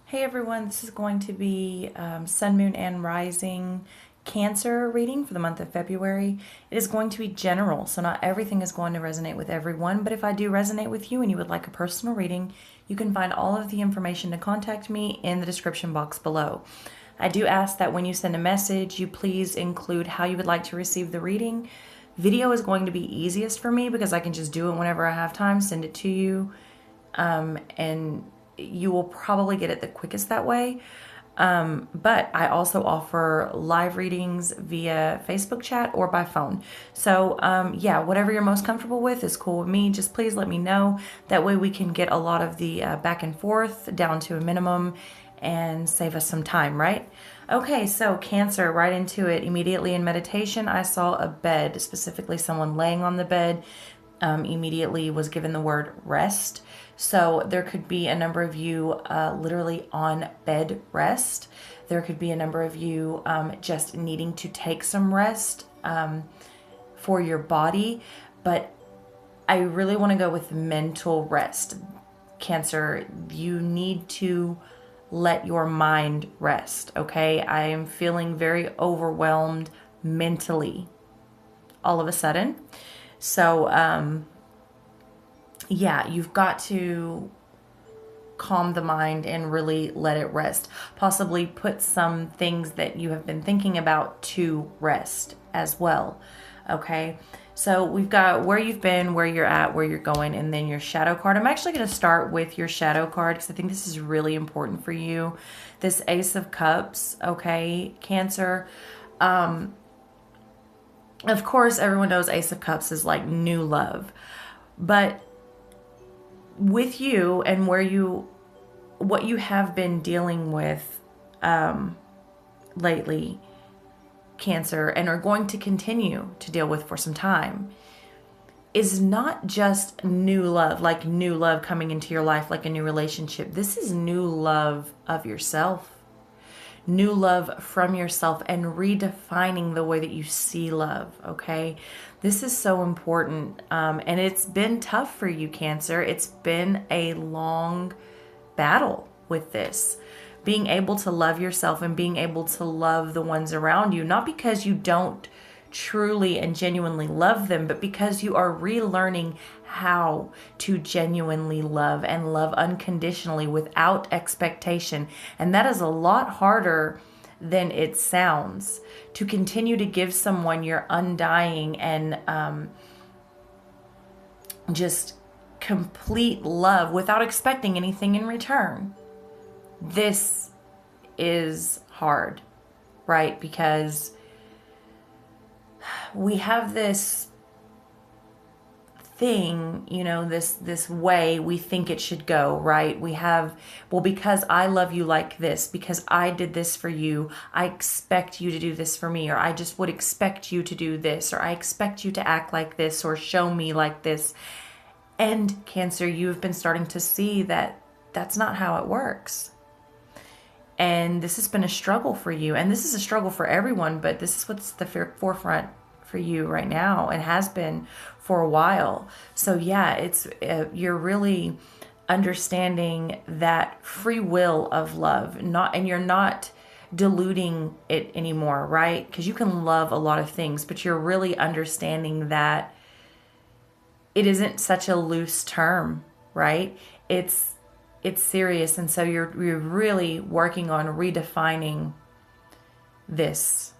Hey everyone, this is going to be Sun, Moon, and Rising Cancer reading for the month of February. It is going to be general, so not everything is going to resonate with everyone, but if I do resonate with you and you would like a personal reading, you can find all of the information to contact me in the description box below. I do ask that when you send a message, you please include how you would like to receive the reading. Video is going to be easiest for me because I can just do it whenever I have time, send it to you, and you will probably get it the quickest that way. But I also offer live readings via Facebook chat or by phone. So yeah, whatever you're most comfortable with is cool with me. Just please let me know. That way we can get a lot of the back and forth down to a minimum and save us some time, right? Okay, so Cancer, right into it. Immediately in meditation, I saw a bed, specifically someone laying on the bed. Immediately was given the word rest. So there could be a number of you literally on bed rest. There could be a number of you just needing to take some rest for your body. But I really want to go with mental rest. Cancer, you need to let your mind rest, okay? I am feeling very overwhelmed mentally all of a sudden. So, yeah, you've got to calm the mind and really let it rest. Possibly put some things that you have been thinking about to rest as well. Okay, so we've got where you've been, where you're at, where you're going, and then your shadow card. I'm actually going to start with your shadow card because I think this is really important for you. This Ace of Cups, okay, Cancer. Of course, everyone knows Ace of Cups is like new love. But with you and what you have been dealing with lately, Cancer, and are going to continue to deal with for some time, is not just new love, like new love coming into your life, like a new relationship. This is new love of yourself. New love from yourself and redefining the way that you see love, okay? This is so important, and it's been tough for you, Cancer. It's been a long battle with this. Being able to love yourself and being able to love the ones around you, not because you don't truly and genuinely love them, but because you are relearning how to genuinely love and love unconditionally without expectation. And that is a lot harder than it sounds, to continue to give someone your undying and just complete love without expecting anything in return. This is hard, right? Because we have this thing, this way we think it should go, right? We have, well, because I love you like this, because I did this for you, I expect you to do this for me, or I just would expect you to do this, or I expect you to act like this, or show me like this. And Cancer, you've been starting to see that that's not how it works. And this has been a struggle for you. And this is a struggle for everyone, but this is what's the forefront for you right now and has been for a while. So yeah, it's you're really understanding that free will of love, and you're not diluting it anymore, right? Because you can love a lot of things, but you're really understanding that it isn't such a loose term, right? It's serious, and so you're really working on redefining this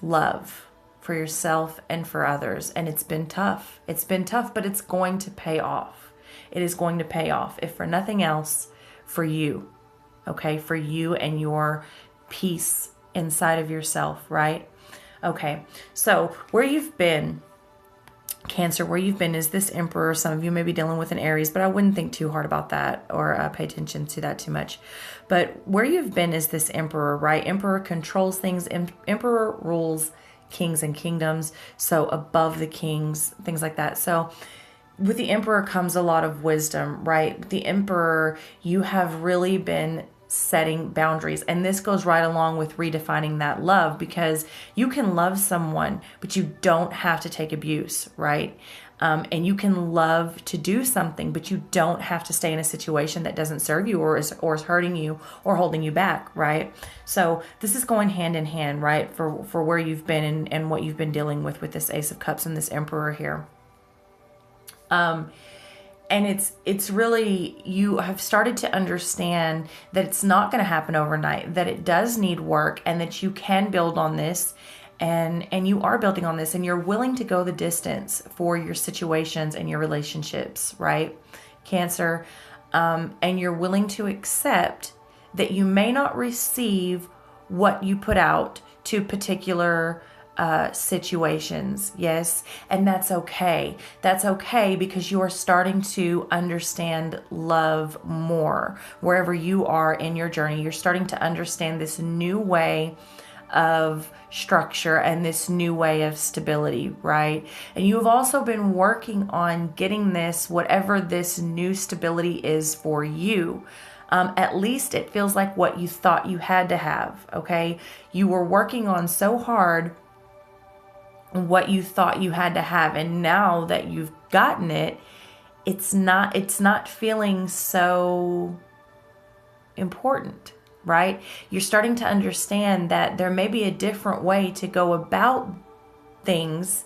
love for yourself and for others. And it's been tough. It's been tough, but it's going to pay off. It is going to pay off, if for nothing else, for you, okay? For you and your peace inside of yourself, right? Okay, so where you've been, Cancer, where you've been is this Emperor. Some of you may be dealing with an Aries, but I wouldn't think too hard about that or pay attention to that too much. But where you've been is this Emperor, right? Emperor controls things. Emperor rules kings and kingdoms, so above the kings, things like that. So with the Emperor comes a lot of wisdom, right? The Emperor, you have really been setting boundaries, and this goes right along with redefining that love, because you can love someone but you don't have to take abuse, right? And you can love to do something, but you don't have to stay in a situation that doesn't serve you or is hurting you or holding you back, right? So this is going hand in hand, right, for where you've been and what you've been dealing with this Ace of Cups and this Emperor here. And it's really, you have started to understand that it's not going to happen overnight, that it does need work, and that you can build on this. And you are building on this, and you're willing to go the distance for your situations and your relationships, right, Cancer? And you're willing to accept that you may not receive what you put out to particular situations. Yes. And that's okay. That's okay, because you are starting to understand love more wherever you are in your journey. You're starting to understand this new way of structure and this new way of stability, right? And you've also been working on getting this, whatever this new stability is for you. At least it feels like what you thought you had to have, okay? You were working on so hard what you thought you had to have, and now that you've gotten it, it's not feeling so important, right? You're starting to understand that there may be a different way to go about things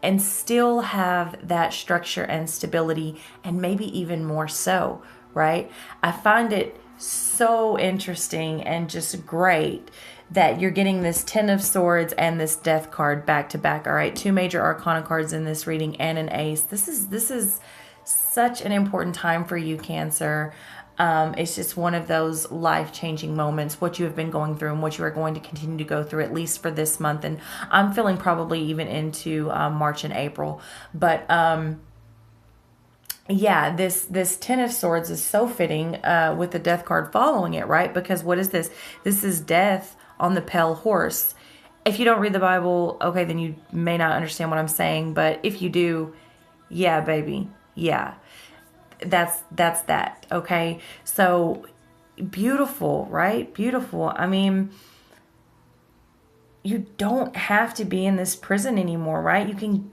and still have that structure and stability, and maybe even more so, right? I find it so interesting and just great that you're getting this Ten of Swords and this Death card back to back. All right, 2 major arcana cards in this reading and an ace. This is such an important time for you, Cancer. It's just one of those life-changing moments, what you have been going through and what you are going to continue to go through, at least for this month. And I'm feeling probably even into March and April. But yeah, this Ten of Swords is so fitting with the Death card following it, right? Because what is this? This is death on the pale horse. If you don't read the Bible, okay, then you may not understand what I'm saying. But if you do, yeah, baby, yeah. That's that, okay? So beautiful, right? Beautiful. I mean, you don't have to be in this prison anymore, right? You can,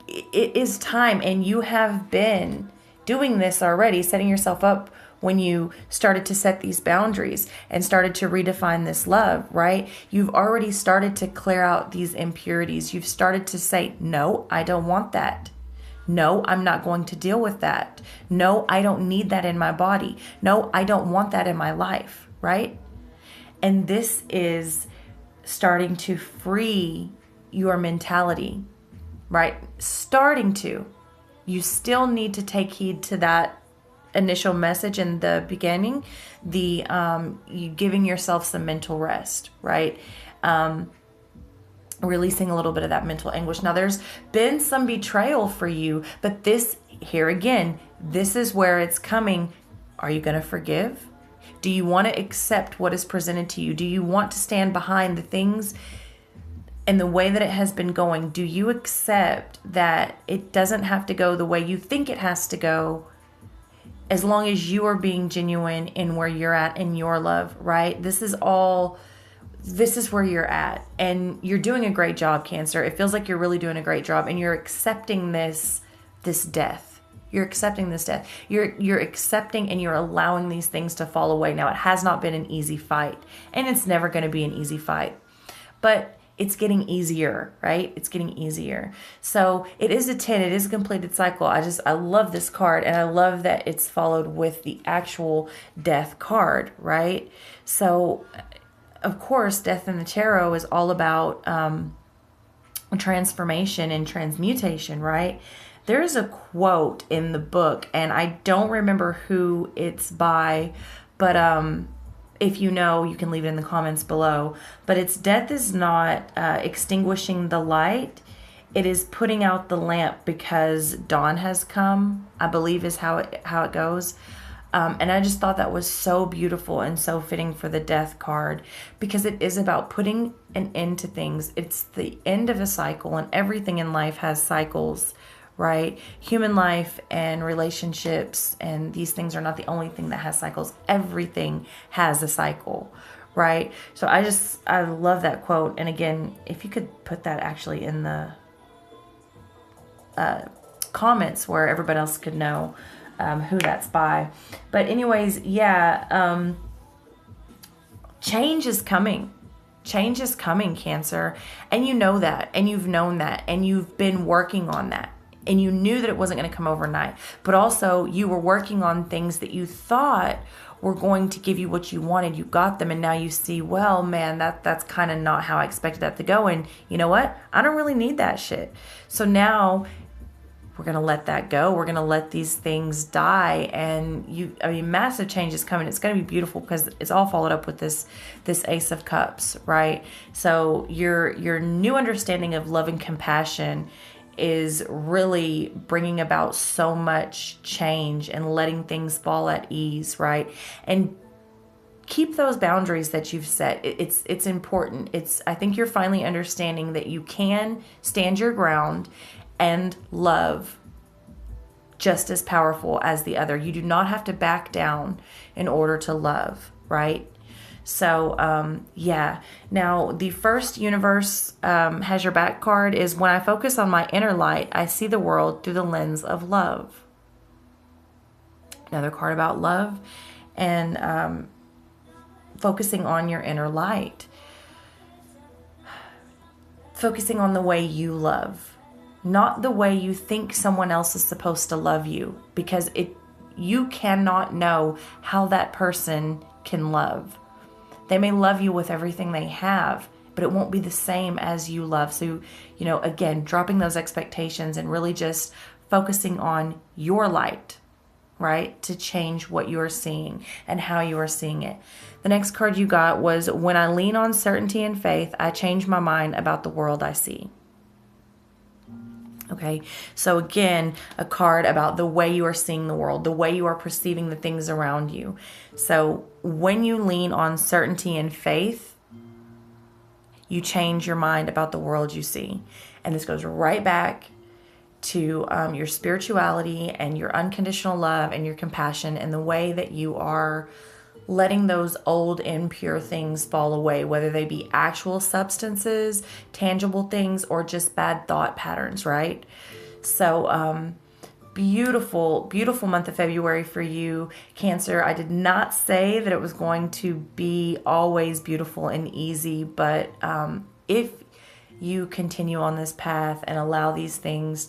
it is time, and you have been doing this already, setting yourself up when you started to set these boundaries and started to redefine this love, right? You've already started to clear out these impurities. You've started to say, no, I don't want that. No, I'm not going to deal with that. No, I don't need that in my body. No, I don't want that in my life, right? And this is starting to free your mentality, right? Starting to. You still need to take heed to that initial message in the beginning, the you giving yourself some mental rest, right? Releasing a little bit of that mental anguish. Now, there's been some betrayal for you, but this, here again, this is where it's coming. Are you going to forgive? Do you want to accept what is presented to you? Do you want to stand behind the things and the way that it has been going? Do you accept that it doesn't have to go the way you think it has to go, as long as you are being genuine in where you're at in your love, right? This is where you're at, and you're doing a great job, Cancer. It feels like you're really doing a great job, and you're accepting this death. You're accepting this death. You're accepting, and you're allowing these things to fall away. Now, it has not been an easy fight, and it's never going to be an easy fight, but it's getting easier, right? It's getting easier. So it is a 10. It is a completed cycle. I love this card, and I love that it's followed with the actual Death card, right? So, of course, Death in the Tarot is all about transformation and transmutation, right? There's a quote in the book, and I don't remember who it's by, but if you know, you can leave it in the comments below. But it's death is not extinguishing the light. It is putting out the lamp because dawn has come, I believe is how it goes. And I just thought that was so beautiful and so fitting for the Death card, because it is about putting an end to things. It's the end of a cycle, and everything in life has cycles, right? Human life and relationships and these things are not the only thing that has cycles. Everything has a cycle, right? So I love that quote. And again, if you could put that actually in the comments where everybody else could know who that's by. But anyways, yeah, change is coming. Change is coming, Cancer. And you know that, and you've known that, and you've been working on that. And you knew that it wasn't going to come overnight. But also, you were working on things that you thought were going to give you what you wanted. You got them, and now you see, well, man, that's kind of not how I expected that to go. And you know what? I don't really need that shit. So now we're going to let that go. We're going to let these things die. And massive change is coming. It's going to be beautiful because it's all followed up with this Ace of Cups, right? So your new understanding of love and compassion is really bringing about so much change and letting things fall at ease, right? And keep those boundaries that you've set. It's important. I think you're finally understanding that you can stand your ground and love just as powerful as the other. You do not have to back down in order to love, right? So, yeah. Now, the first universe has your back card is when I focus on my inner light, I see the world through the lens of love. Another card about love and focusing on your inner light. Focusing on the way you love, not the way you think someone else is supposed to love you, because you cannot know how that person can love. They may love you with everything they have, but it won't be the same as you love. So, again, dropping those expectations and really just focusing on your light, right? To change what you are seeing and how you are seeing it. The next card you got was, when I lean on certainty and faith, I change my mind about the world I see. Okay, so again, a card about the way you are seeing the world, the way you are perceiving the things around you. So when you lean on certainty and faith, you change your mind about the world you see. And this goes right back to your spirituality and your unconditional love and your compassion and the way that you are letting those old impure things fall away, whether they be actual substances, tangible things, or just bad thought patterns, right? So beautiful, beautiful month of February for you, Cancer. I did not say that it was going to be always beautiful and easy, but if you continue on this path and allow these things